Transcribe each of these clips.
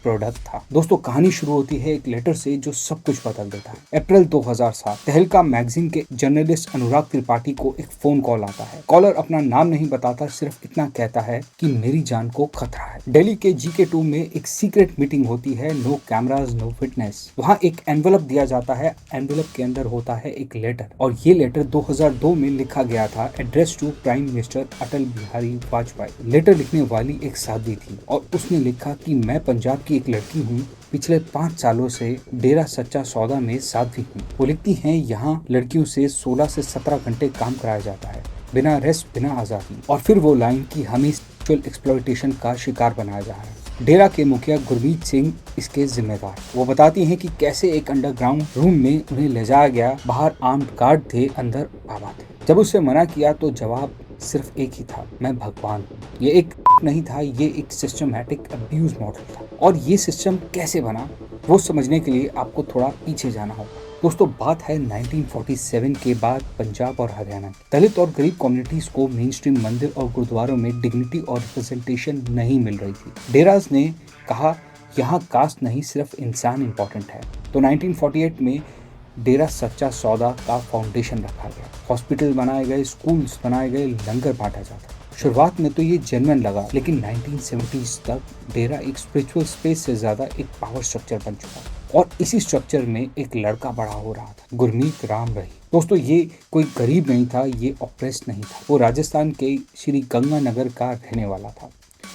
Product था। दोस्तों कहानी शुरू होती है एक लेटर से जो सब कुछ बदल देता है। अप्रैल 2007 तहलका मैगजीन के जर्नलिस्ट अनुराग त्रिपाठी को एक फोन कॉल आता है। कॉलर अपना नाम नहीं बताता, सिर्फ इतना कहता है कि मेरी जान को खतरा है। दिल्ली के GK2 में एक सीक्रेट मीटिंग होती है, नो कैमरास नो विटनेस। वहाँ एक एनवेलप दिया जाता है, एनवेलप के अंदर होता है एक लेटर, और ये लेटर 2002 में लिखा गया था, address to prime minister Atal Bihari Vajpayee. Letter लिखने वाली एक साध्वी थी और उसने लिखा कि मैं पंजाब की एक लड़की हूँ, पिछले 5 सालों से डेरा सच्चा सौदा में साध्वी हूँ। वो लिखती हैं यहाँ लड़कियों से 16 से 17 घंटे काम कराया जाता है, बिना रेस्ट बिना आजादी। और फिर वो लाइन कि हमें सेक्सुअल एक्सप्लॉयटेशन का शिकार बनाया जा रहा है। डेरा के मुखिया गुरमीत सिंह इसके जिम्मेदार। वो बताती हैं कि कैसे एक अंडरग्राउंड रूम में उन्हें ले जाया गया, बाहर आर्म्ड गार्ड थे, अंदर बाबा थे। जब उससे मना किया तो जवाब सिर्फ एक ही था, मैं भगवान हूँ। ये एक नहीं था, ये एक सिस्टमैटिक अब्यूज मॉडल था। और ये सिस्टम कैसे बना वो समझने के लिए आपको थोड़ा पीछे जाना होगा। दोस्तों बात है 1947 के बाद पंजाब और हरियाणा की। दलित और गरीब कम्युनिटीज को मेन स्ट्रीम मंदिर और गुरुद्वारों में डिग्निटी और रिप्रेजेंटेशन नहीं मिल रही थी। डेराज ने कहा यहाँ कास्ट नहीं सिर्फ इंसान इंपॉर्टेंट है। तो 1948 में डेरा सच्चा सौदा का फाउंडेशन रखा गया, हॉस्पिटल बनाए गए, स्कूल्स बनाए गए, लंगर बांटा जाता। शुरुआत में तो ये जेन्युइन लगा, लेकिन 1970s तक डेरा एक स्पिरिचुअल स्पेस से ज्यादा एक पावर स्ट्रक्चर बन चुका और इसी स्ट्रक्चर में एक लड़का बड़ा हो रहा था, गुरमीत राम रही। दोस्तों ये कोई गरीब नहीं था, ये ऑप्रेस्ड नहीं था, वो राजस्थान के श्री गंगानगर का रहने वाला था,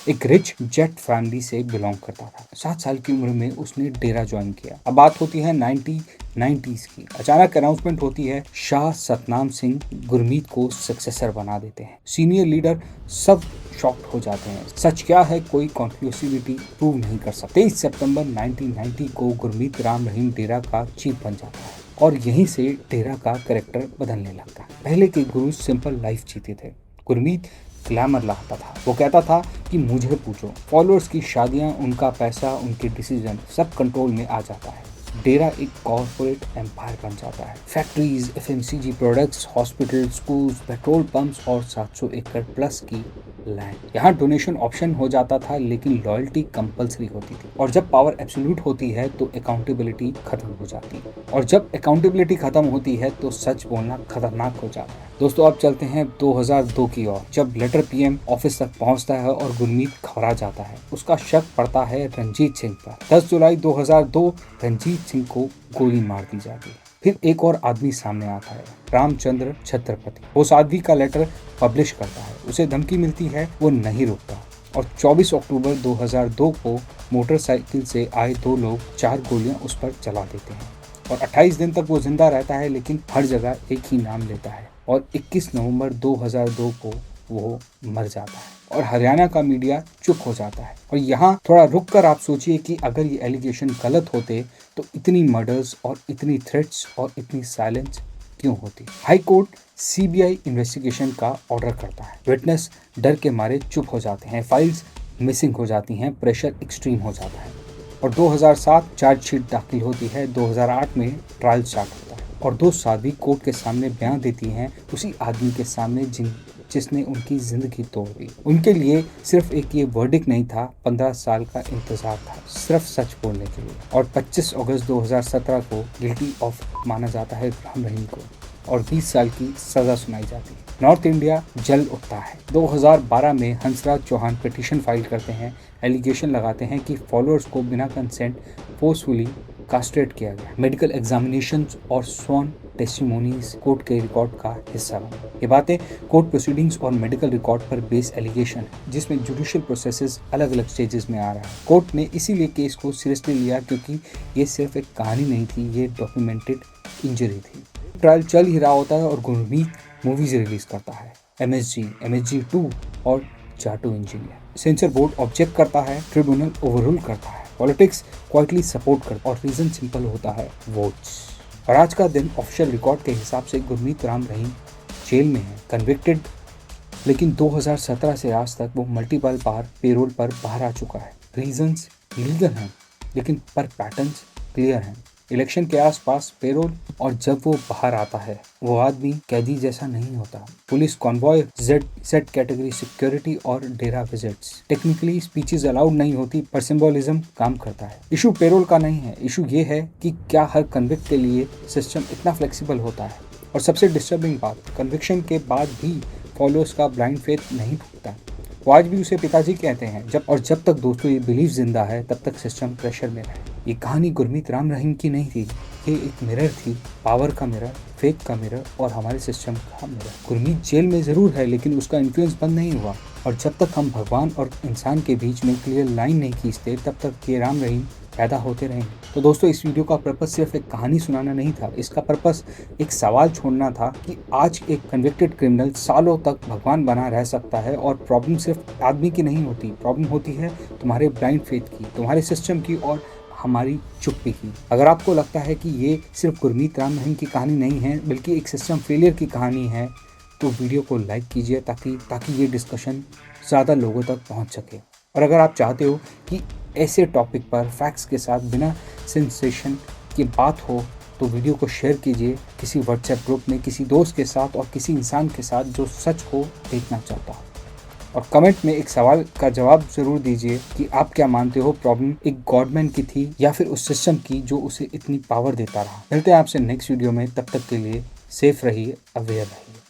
एक रिच जेट फैमिली से बिलोंग करता था। 7 साल की उम्र में उसने डेरा ज्वाइन किया। अब बात होती है 1990s की। अचानक अनाउंसमेंट होती है, शाह सतनाम सिंह गुरमीत को सक्सेसर बना देते हैं। सीनियर लीडर सब शॉक्ड हो जाते हैं। सच क्या है कोई कंक्लूसिविटी प्रूव नहीं कर सकते। 23 सितंबर 1990 को गुरमीत राम रहीम डेरा का चीफ बन जाता है और यहीं से डेरा का कैरेक्टर बदलने लगता है। पहले के गुरु सिंपल लाइफ जीते थे, गुरमीत ग्लैमर लाता था। वो कहता था कि मुझे पूछो, फॉलोअर्स की शादियां, उनका पैसा, उनके डिसीजन सब कंट्रोल में आ जाता है। डेरा एक कॉर्पोरेट एम्पायर बन जाता है। Factories, FMCG products, hospital, schools, petrol pumps और 700 एकड़ प्लस की लैंड। यहाँ डोनेशन ऑप्शन हो जाता था, लेकिन लॉयल्टी कंपलसरी होती थी। और जब पावर एब्सोल्यूट होती है तो अकाउंटेबिलिटी खत्म हो जाती है, और जब अकाउंटेबिलिटी खत्म होती है तो सच बोलना खतरनाक हो जाता है। दोस्तों अब चलते हैं 2002 की ओर, जब लेटर PM ऑफिस तक पहुंचता है और गुरमीत घबरा जाता है। उसका शक पड़ता है रंजीत सिंह पर। 10 जुलाई 2002 रंजीत सिंह को गोली मार दी जाती है। फिर एक और आदमी सामने आता है, रामचंद्र छत्रपति। वो साध्वी का लेटर पब्लिश करता है, उसे धमकी मिलती है, वो नहीं रुकता और 24 अक्टूबर 2002 को मोटरसाइकिल से आए 2 लोग 4 गोलियां उस पर चला देते हैं और 28 दिन तक वो जिंदा रहता है, लेकिन हर जगह एक ही नाम लेता है और 21 नवंबर 2002 को वो मर जाता है और हरियाणा का मीडिया चुप हो जाता है। और यहाँ थोड़ा रुक कर आप सोचिए कि अगर ये एलिगेशन गलत होते तो इतनी मर्डर्स और इतनी थ्रेट्स और इतनी साइलेंस क्यों होती। हाई कोर्ट CBI इन्वेस्टिगेशन का ऑर्डर करता है। विटनेस डर के मारे चुप हो जाते हैं, फाइल्स मिसिंग हो जाती हैं, प्रेशर एक्सट्रीम हो जाता है और 2007 चार्जशीट दाखिल होती है। 2008 में ट्रायल स्टार्ट होता है और 2 साध्वी कोर्ट के सामने बयान देती हैं, उसी आदमी के सामने जिसने उनकी जिंदगी तोड़ दी। उनके लिए सिर्फ एक ये वर्डिक्ट नहीं था, 15 साल का इंतजार था सिर्फ सच बोलने के लिए। और 25 अगस्त 2017 को गिल्टी ऑफ माना जाता है राम रहीम को और 20 साल की सजा सुनाई जाती है। नॉर्थ इंडिया जल उठता है। 2012 में हंसराज चौहान पिटीशन फाइल करते हैं, एलिगेशन लगाते हैं कि फॉलोअर्स को बिना कंसेंट फोर्सफुली कास्ट्रेट किया गया। मेडिकल एग्जामिनेशंस और स्वॉन टेस्टिमोनीज कोर्ट के रिकॉर्ड का हिस्सा बने। ये बातें कोर्ट प्रोसीडिंग्स और मेडिकल रिकॉर्ड पर बेस एलिगेशन है, जिसमें जुडिशियल प्रोसेसेस अलग अलग स्टेजेस में आ रहा है। कोर्ट ने इसीलिए केस को सीरियसली लिया क्योंकि ये सिर्फ एक कहानी नहीं थी, ये डॉक्यूमेंटेड इंजरी थी। ट्रायल चल ही रहा होता है और गुरमीत मूवीज रिलीज करता है, MSG 2 और जाटू इंजीनियर। सेंसर बोर्ड ऑब्जेक्ट करता है, ट्रिब्यूनल ओवररूल करता है, पॉलिटिक्स क्वाइटली सपोर्ट करता है और रीजन सिंपल होता है, वोट्स। और आज का दिन ऑफिशियल रिकॉर्ड के हिसाब से गुरमीत राम रहीम जेल में है, कन्विक्टेड, लेकिन 2017 से आज तक वो मल्टीपल बार पेरोल पर बाहर आ चुका है। रीजंस लीगल हैं, लेकिन पर पैटर्न्स क्लियर हैं। इलेक्शन के आसपास पेरोल, और जब वो बाहर आता है वो आदमी कैदी जैसा नहीं होता। Police convoy, Z category security और डेरा विजिट्स। टेक्निकली स्पीचेस अलाउड नहीं होती पर सिंबलिज्म काम करता है। इशू पेरोल का नहीं है, इशू ये है कि क्या हर कन्विक्ट के लिए सिस्टम इतना फ्लेक्सिबल होता है। और सबसे डिस्टर्बिंग बात, कन्विक्शन के बाद भी फॉलोअर्स का ब्लाइंड फेथ नहीं टूटता। वो आज भी उसे पिताजी कहते हैं। जब तक दोस्तों ये बिलीफ जिंदा है तब तक सिस्टम प्रेशर में रहे। ये कहानी गुरमीत राम रहीम की नहीं थी, ये एक मिरर थी, पावर का मिरर, फेथ का मिरर और हमारे सिस्टम का मिरर। गुरमीत जेल में जरूर है लेकिन उसका इन्फ्लुएंस बंद नहीं हुआ। और जब तक हम भगवान और इंसान के बीच में क्लियर लाइन नहीं खींचते तब तक ये राम रहीम पैदा होते रहेंगे। तो दोस्तों इस वीडियो का पर्पस सिर्फ एक कहानी सुनाना नहीं था, इसका पर्पस एक सवाल छोड़ना था कि आज एक कन्विक्टेड क्रिमिनल सालों तक भगवान बना रह सकता है। और प्रॉब्लम सिर्फ आदमी की नहीं होती, प्रॉब्लम होती है तुम्हारे ब्लाइंड फेथ की, तुम्हारे सिस्टम की और हमारी चुप्पी की। अगर आपको लगता है कि ये सिर्फ गुरमीत राम रहीम की कहानी नहीं है बल्कि एक सिस्टम फेलियर की कहानी है तो वीडियो को लाइक कीजिए ताकि ये डिस्कशन ज़्यादा लोगों तक पहुंच सके। और अगर आप चाहते हो कि ऐसे टॉपिक पर फैक्ट्स के साथ बिना सेंसेशन की बात हो तो वीडियो को शेयर कीजिए किसी व्हाट्सएप ग्रुप में, किसी दोस्त के साथ और किसी इंसान के साथ जो सच को देखना चाहता हो। और कमेंट में एक सवाल का जवाब जरूर दीजिए कि आप क्या मानते हो, प्रॉब्लम एक गॉडमैन की थी या फिर उस सिस्टम की जो उसे इतनी पावर देता रहा। मिलते हैं आपसे नेक्स्ट वीडियो में, तब तक के लिए सेफ रहिए, अवेयर रहिए।